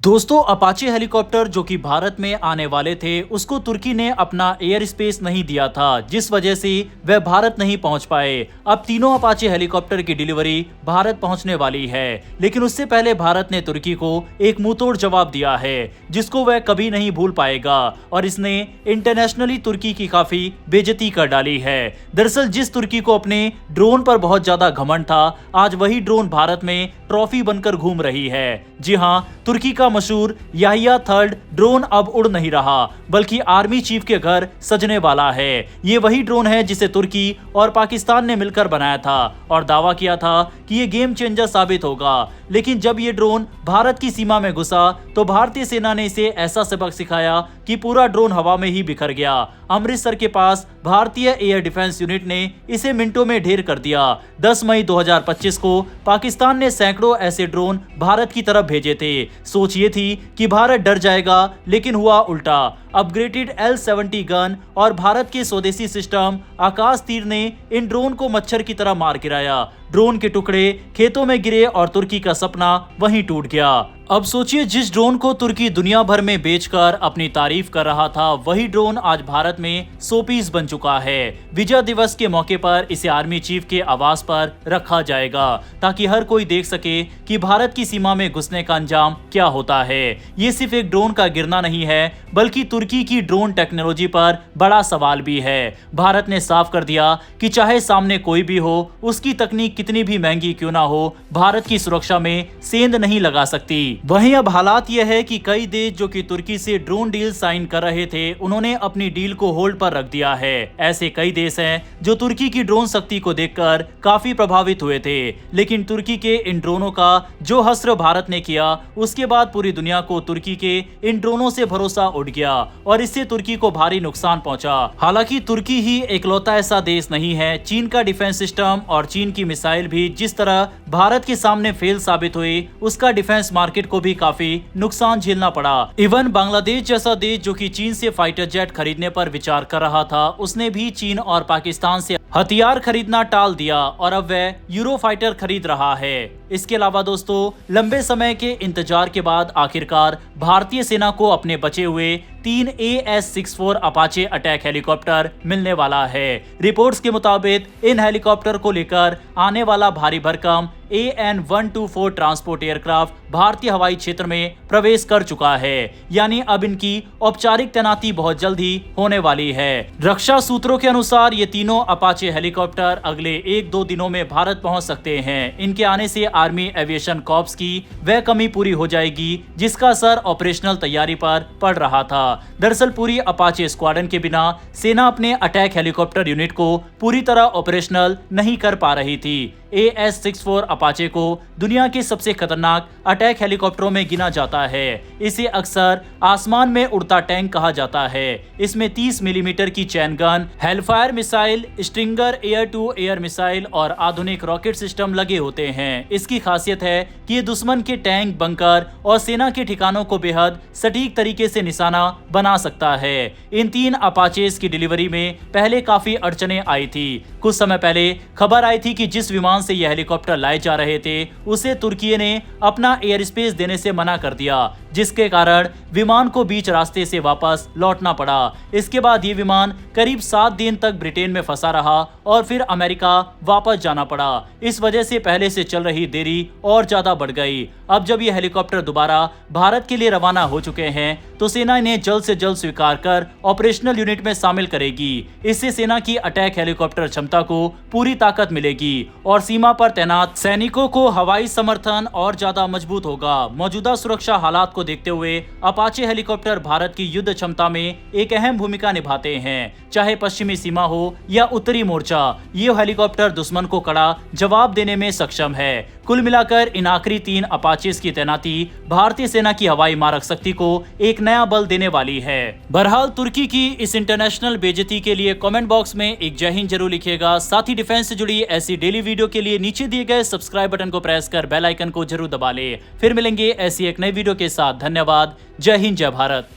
दोस्तों, Apache helicopter जो कि भारत में आने वाले थे, उसको तुर्की ने अपना एयर स्पेस नहीं दिया था, जिस वजह से वह भारत नहीं पहुंच पाए। अब तीनों अपाचे हेलीकॉप्टर की डिलीवरी भारत पहुंचने वाली है, लेकिन उससे पहले भारत ने तुर्की को एक मुंहतोड़ जवाब दिया है, जिसको वह कभी नहीं भूल पाएगा और इसने इंटरनेशनली तुर्की की काफी बेइज्जती कर डाली है। दरअसल जिस तुर्की को अपने ड्रोन पर बहुत ज्यादा घमंड था, आज वही ड्रोन भारत में ट्रॉफी बनकर घूम रही है। जी हाँ, तुर्की का मशहूर याहिया थर्ड ड्रोन अब उड़ नहीं रहा, बल्कि आर्मी चीफ के घर सजने वाला है। ये वही ड्रोन है जिसे तुर्की और पाकिस्तान ने मिलकर बनाया था और दावा किया था कि ये गेम चेंजर साबित होगा। लेकिन जब ये ड्रोन भारत की सीमा में घुसा तो भारतीय सेना ने इसे ऐसा सबक सिखाया कि पूरा ड्रोन हवा में ही बिखर गया। अमृतसर के पास भारतीय एयर डिफेंस यूनिट ने इसे मिनटों में ढेर कर दिया। 10 मई 2025 को पाकिस्तान ने सैकड़ों ऐसे ड्रोन भारत की तरफ भेजे थे। सोच ये थी कि भारत डर जाएगा, लेकिन हुआ उल्टा। अपग्रेडेड L-70 गन और भारत के स्वदेशी सिस्टम आकाश तीर ने इन ड्रोन को मच्छर की तरह मार गिराया। ड्रोन के टुकड़े खेतों में गिरे और तुर्की का सपना वहीं टूट गया। अब सोचिए, जिस ड्रोन को तुर्की दुनिया भर में बेचकर अपनी तारीफ कर रहा था, वही ड्रोन आज भारत में शोपीस बन चुका है। विजय दिवस के मौके पर इसे आर्मी चीफ के आवास पर रखा जाएगा, ताकि हर कोई देख सके कि भारत की सीमा में घुसने का अंजाम क्या होता है। ये सिर्फ एक ड्रोन का गिरना नहीं है, बल्कि तुर्की की ड्रोन टेक्नोलॉजी पर बड़ा सवाल भी है। भारत ने साफ कर दिया कि चाहे सामने कोई भी हो, उसकी तकनीक कितनी भी महंगी क्यों ना हो, भारत की सुरक्षा में सेंध नहीं लगा सकती। वहीं अब हालात यह है कि कई देश जो कि तुर्की से ड्रोन डील साइन कर रहे थे, उन्होंने अपनी डील को होल्ड पर रख दिया है। ऐसे कई देश हैं जो तुर्की की ड्रोन शक्ति को देखकर काफी प्रभावित हुए थे, लेकिन तुर्की के इन ड्रोनों का जो हस्र भारत ने किया, उसके बाद पूरी दुनिया को तुर्की के इन ड्रोनों से भरोसा उठ गया और इससे तुर्की को भारी नुकसान पहुंचा। हालांकि तुर्की ही इकलौता ऐसा देश नहीं है। चीन का डिफेंस सिस्टम और चीन की मिसाइल भी जिस तरह भारत के सामने फेल साबित हुई, उसका डिफेंस मार्केट को भी काफी नुकसान झेलना पड़ा। इवन बांग्लादेश जैसा देश जो कि चीन से फाइटर जेट खरीदने पर विचार कर रहा था, उसने भी चीन और पाकिस्तान से हथियार खरीदना टाल दिया और अब वह यूरो फाइटर खरीद रहा है। इसके अलावा दोस्तों, लंबे समय के इंतजार के बाद आखिरकार भारतीय सेना को अपने बचे हुए 3 AS-64 अपाचे अटैक हेलीकॉप्टर मिलने वाला है। रिपोर्ट्स के मुताबिक इन हेलीकॉप्टर को लेकर आने वाला भारी भरकम AN-124 ट्रांसपोर्ट एयरक्राफ्ट भारतीय हवाई क्षेत्र में प्रवेश कर चुका है, यानी अब इनकी औपचारिक तैनाती बहुत जल्द ही होने वाली है। रक्षा सूत्रों के अनुसार ये तीनों अपाचे हेलीकॉप्टर अगले 1-2 दिनों में भारत पहुंच सकते हैं। इनके आने से आर्मी एविएशन कॉर्प्स की वह कमी पूरी हो जाएगी जिसका असर ऑपरेशनल तैयारी पर पड़ रहा था। दरअसल पूरी अपाचे स्क्वाड्रन के बिना सेना अपने अटैक हेलीकॉप्टर यूनिट को पूरी तरह ऑपरेशनल नहीं कर पा रही थी। AS-64 अपाचे को दुनिया के सबसे खतरनाक अटैक हेलीकॉप्टरों में गिना जाता है। इसे अक्सर आसमान में उड़ता टैंक कहा जाता है। इसमें 30 मिलीमीटर की chain gun, Hellfire missile, Stinger air to air missile और आधुनिक रॉकेट सिस्टम लगे होते हैं। इसकी खासियत है कि ये दुश्मन के टैंक, बंकर और सेना के ठिकानों को बेहद सटीक तरीके से निशाना बना सकता है। इन 3 अपाचेस की डिलीवरी में पहले काफी अड़चनें आई थी। कुछ समय पहले खबर आई थी कि जिस विमान से यह हेलीकॉप्टर लाए जा रहे थे, उसे तुर्की ने अपना एयर स्पेस देने से मना कर दिया, जिसके कारण विमान को बीच रास्ते से वापस लौटना पड़ा। इसके बाद ये विमान करीब 7 दिन तक ब्रिटेन में फंसा रहा और फिर अमेरिका वापस जाना पड़ा। इस वजह से पहले से चल रही देरी और ज्यादा बढ़ गई। अब जब ये हेलीकॉप्टर दोबारा भारत के लिए रवाना हो चुके हैं, तो सेना इन्हें जल्द से जल्द स्वीकार कर ऑपरेशनल यूनिट में शामिल करेगी। इससे सेना की अटैक हेलीकॉप्टर क्षमता को पूरी ताकत मिलेगी और सीमा पर तैनात सैनिकों को हवाई समर्थन और ज्यादा मजबूत होगा। मौजूदा सुरक्षा हालात को देखते हुए अपाचे हेलीकॉप्टर भारत की युद्ध क्षमता में एक अहम भूमिका निभाते हैं। चाहे पश्चिमी सीमा हो या उत्तरी मोर्चा, ये हेलीकॉप्टर दुश्मन को कड़ा जवाब देने में सक्षम है। कुल मिलाकर इन आखिरी 3 अपाचेस की तैनाती भारतीय सेना की हवाई मारक शक्ति को एक नया बल देने वाली है। बहरहाल तुर्की की इस इंटरनेशनल बेइज्जती के लिए कमेंट बॉक्स में एक जय हिंद जरूर लिखिएगा। साथ ही डिफेंस से जुड़ी ऐसी डेली वीडियो के लिए नीचे दिए गए सब्सक्राइब बटन को प्रेस कर बेल आइकन को जरूर दबा ले। फिर मिलेंगे ऐसी एक नई वीडियो के साथ। धन्यवाद। जय हिंद, जय भारत।